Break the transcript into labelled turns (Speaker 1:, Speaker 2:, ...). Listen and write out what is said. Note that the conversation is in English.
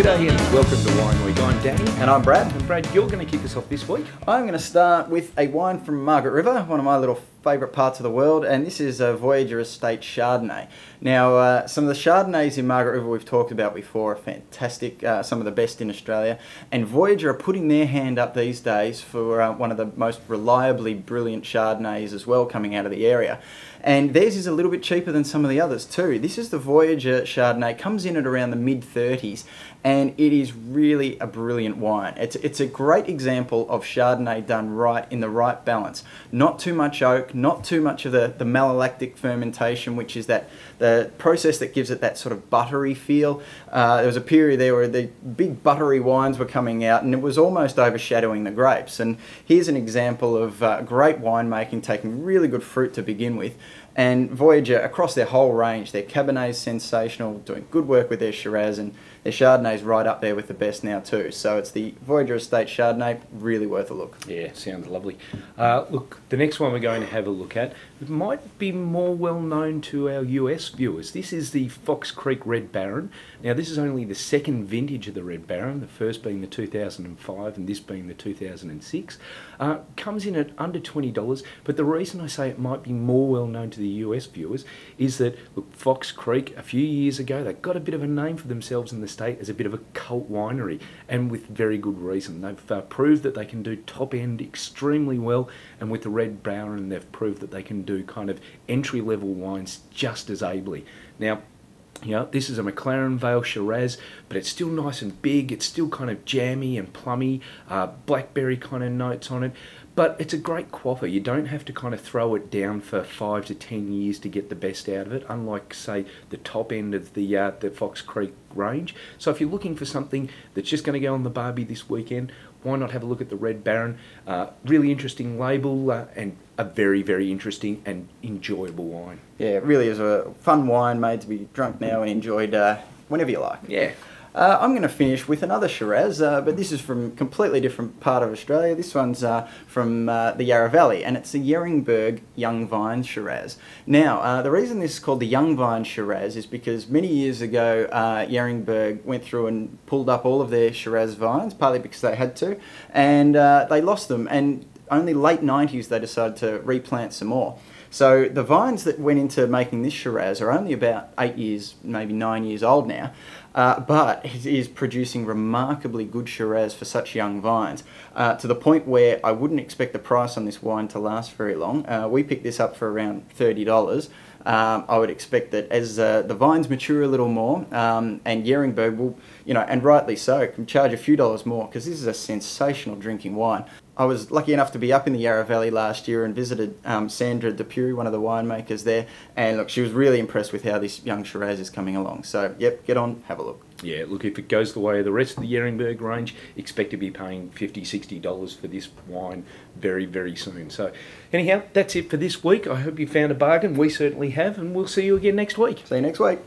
Speaker 1: G'day and welcome to Wine Week. I'm Danny.
Speaker 2: And I'm Brad.
Speaker 1: And Brad, you're going to kick us off this week.
Speaker 2: I'm going to start with a wine from Margaret River, one of my little favourite parts of the world, and this is a Voyager Estate Chardonnay. Now, some of the Chardonnays in Margaret River we've talked about before are fantastic, some of the best in Australia, and Voyager are putting their hand up these days for one of the most reliably brilliant Chardonnays as well coming out of the area. And theirs is a little bit cheaper than some of the others too. This is the Voyager Chardonnay, comes in at around the mid-30s, and it is really a brilliant wine. It's a great example of Chardonnay done right, in the right balance. Not too much oak, not too much of the malolactic fermentation, which is the process that gives it that sort of buttery feel. There was a period there where the big buttery wines were coming out and it was almost overshadowing the grapes. And here's an example of great winemaking, taking really good fruit to begin with. And Voyager, across their whole range, their Cabernet's sensational, doing good work with their Shiraz, and their Chardonnay's right up there with the best now too. So it's the Voyager Estate Chardonnay, really worth a look.
Speaker 1: Yeah, sounds lovely. Look, the next one we're going to have a look at might be more well known to our US viewers. This is the Fox Creek Red Baron. Now this is only the second vintage of the Red Baron, the first being the 2005 and this being the 2006. Comes in at under $20, but the reason I say it might be more well known to the US viewers is that, look, Fox Creek, a few years ago, they got a bit of a name for themselves in the state as a bit of a cult winery, and with very good reason. They've proved that they can do top end extremely well, and with the Red Baron they've proved that they can do kind of entry level wines just as ably. Now, you know, this is a McLaren Vale Shiraz, but it's still nice and big, it's still kind of jammy and plummy, blackberry kind of notes on it, but it's a great quaffer. You don't have to kind of throw it down for 5 to 10 years to get the best out of it, unlike, say, the top end of the Fox Creek range. So if you're looking for something that's just going to go on the barbie this weekend, why not have a look at the Red Baron? Really interesting label and a very, very interesting and enjoyable wine.
Speaker 2: Yeah, it really is a fun wine made to be drunk now and enjoyed whenever you like.
Speaker 1: Yeah.
Speaker 2: I'm going to finish with another Shiraz, but this is from a completely different part of Australia. This one's from the Yarra Valley, and it's the Yeringberg Young Vine Shiraz. Now, the reason this is called the Young Vine Shiraz is because many years ago, Yeringberg went through and pulled up all of their Shiraz vines, partly because they had to, and they lost them, and only late 90s they decided to replant some more. So the vines that went into making this Shiraz are only about 8 years, maybe 9 years old now, but it is producing remarkably good Shiraz for such young vines, to the point where I wouldn't expect the price on this wine to last very long. We picked this up for around $30. I would expect that as the vines mature a little more, and Yeringberg will, you know, and rightly so, can charge a few dollars more, because this is a sensational drinking wine. I was lucky enough to be up in the Yarra Valley last year and visited Sandra DePury, one of the winemakers there, and look, she was really impressed with how this young Shiraz is coming along. So, yep, get on, have a look.
Speaker 1: Yeah, look, if it goes the way of the rest of the Yeringberg range, expect to be paying $50, $60 for this wine very, very soon. So, anyhow, that's it for this week. I hope you found a bargain. We certainly have, and we'll see you again next week.
Speaker 2: See you next week.